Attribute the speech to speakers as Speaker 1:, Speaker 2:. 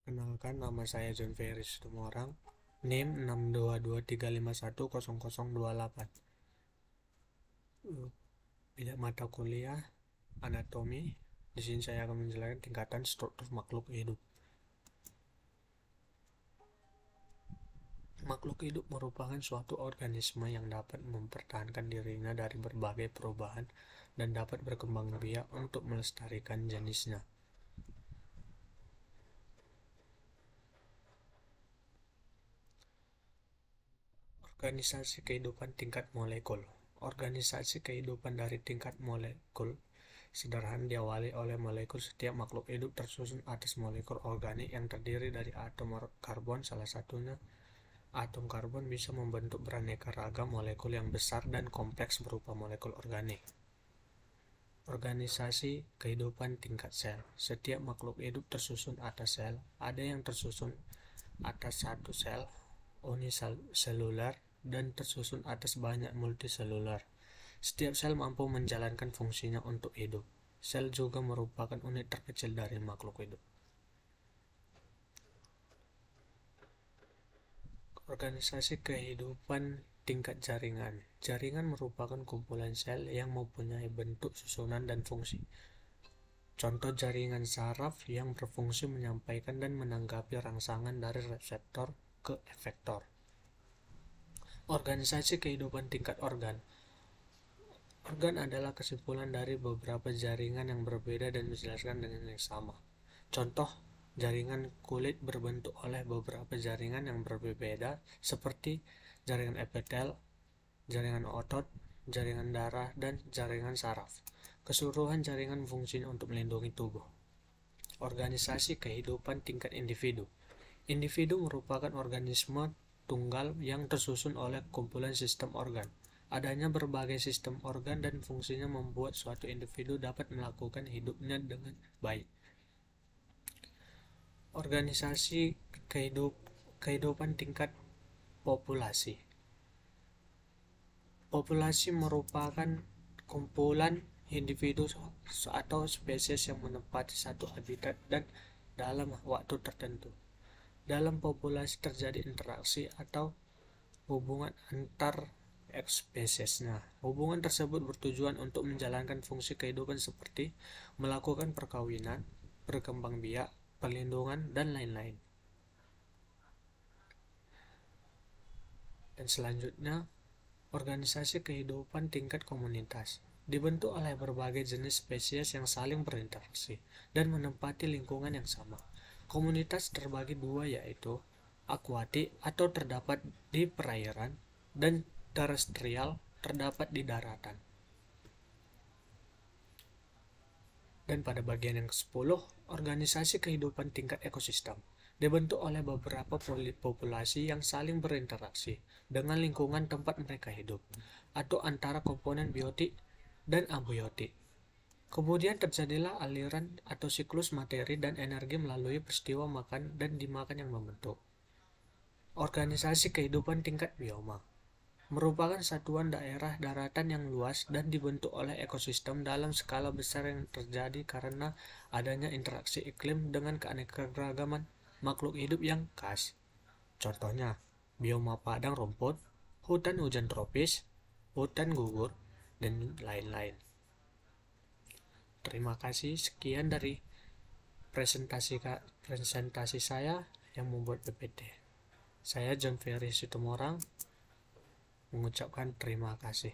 Speaker 1: Kenalkan, nama saya John Ferry Situmorang, NIM 62235100028. Bidang mata kuliah anatomi. Di sini saya akan menjelaskan tingkatan struktur makhluk hidup. Makhluk hidup merupakan suatu organisme yang dapat mempertahankan dirinya dari berbagai perubahan dan dapat berkembang biak untuk melestarikan jenisnya. Organisasi kehidupan tingkat molekul. Organisasi kehidupan dari tingkat molekul sederhana diawali oleh molekul. Setiap makhluk hidup tersusun atas molekul organik yang terdiri dari atom karbon. Salah satunya, atom karbon bisa membentuk beraneka ragam molekul yang besar dan kompleks berupa molekul organik. Organisasi kehidupan tingkat sel. Setiap makhluk hidup tersusun atas sel. Ada yang tersusun atas satu sel uniselular dan tersusun atas banyak multiselular. Setiap sel mampu menjalankan fungsinya untuk hidup. Sel juga merupakan unit terkecil dari makhluk hidup. Organisasi kehidupan tingkat jaringan. Jaringan merupakan kumpulan sel yang mempunyai bentuk, susunan, dan fungsi. Contoh jaringan saraf yang berfungsi menyampaikan dan menanggapi rangsangan dari reseptor ke efektor. Organisasi kehidupan tingkat organ. Organ adalah kesimpulan dari beberapa jaringan yang berbeda dan dijelaskan dengan yang sama. Contoh, jaringan kulit berbentuk oleh beberapa jaringan yang berbeda seperti jaringan epitel, jaringan otot, jaringan darah, dan jaringan saraf. Keseluruhan jaringan fungsinya untuk melindungi tubuh. Organisasi kehidupan tingkat individu. Individu merupakan organisme tunggal yang tersusun oleh kumpulan sistem organ. Adanya berbagai sistem organ dan fungsinya membuat suatu individu dapat melakukan hidupnya dengan baik. Organisasi kehidupan tingkat populasi. Populasi merupakan kumpulan individu atau spesies yang menempati satu habitat dan dalam waktu tertentu. Dalam populasi terjadi interaksi atau hubungan antar spesiesnya. Hubungan tersebut bertujuan untuk menjalankan fungsi kehidupan seperti melakukan perkawinan, berkembang biak, perlindungan, dan lain-lain. Dan selanjutnya, organisasi kehidupan tingkat komunitas. Dibentuk oleh berbagai jenis spesies yang saling berinteraksi dan menempati lingkungan yang sama. Komunitas terbagi dua, yaitu akuatik atau terdapat di perairan dan terestrial terdapat di daratan. Dan pada bagian yang ke-10, organisasi kehidupan tingkat ekosistem. Dibentuk oleh beberapa populasi yang saling berinteraksi dengan lingkungan tempat mereka hidup, atau antara komponen biotik dan abiotik. Kemudian terjadilah aliran atau siklus materi dan energi melalui peristiwa makan dan dimakan yang membentuk. Organisasi kehidupan tingkat bioma merupakan satuan daerah daratan yang luas dan dibentuk oleh ekosistem dalam skala besar yang terjadi karena adanya interaksi iklim dengan keanekaragaman makhluk hidup yang khas. Contohnya, bioma padang rumput, hutan hujan tropis, hutan gugur, dan lain-lain. Terima kasih, sekian dari presentasi saya yang membuat PPT. Saya John Ferry Situmorang mengucapkan terima kasih.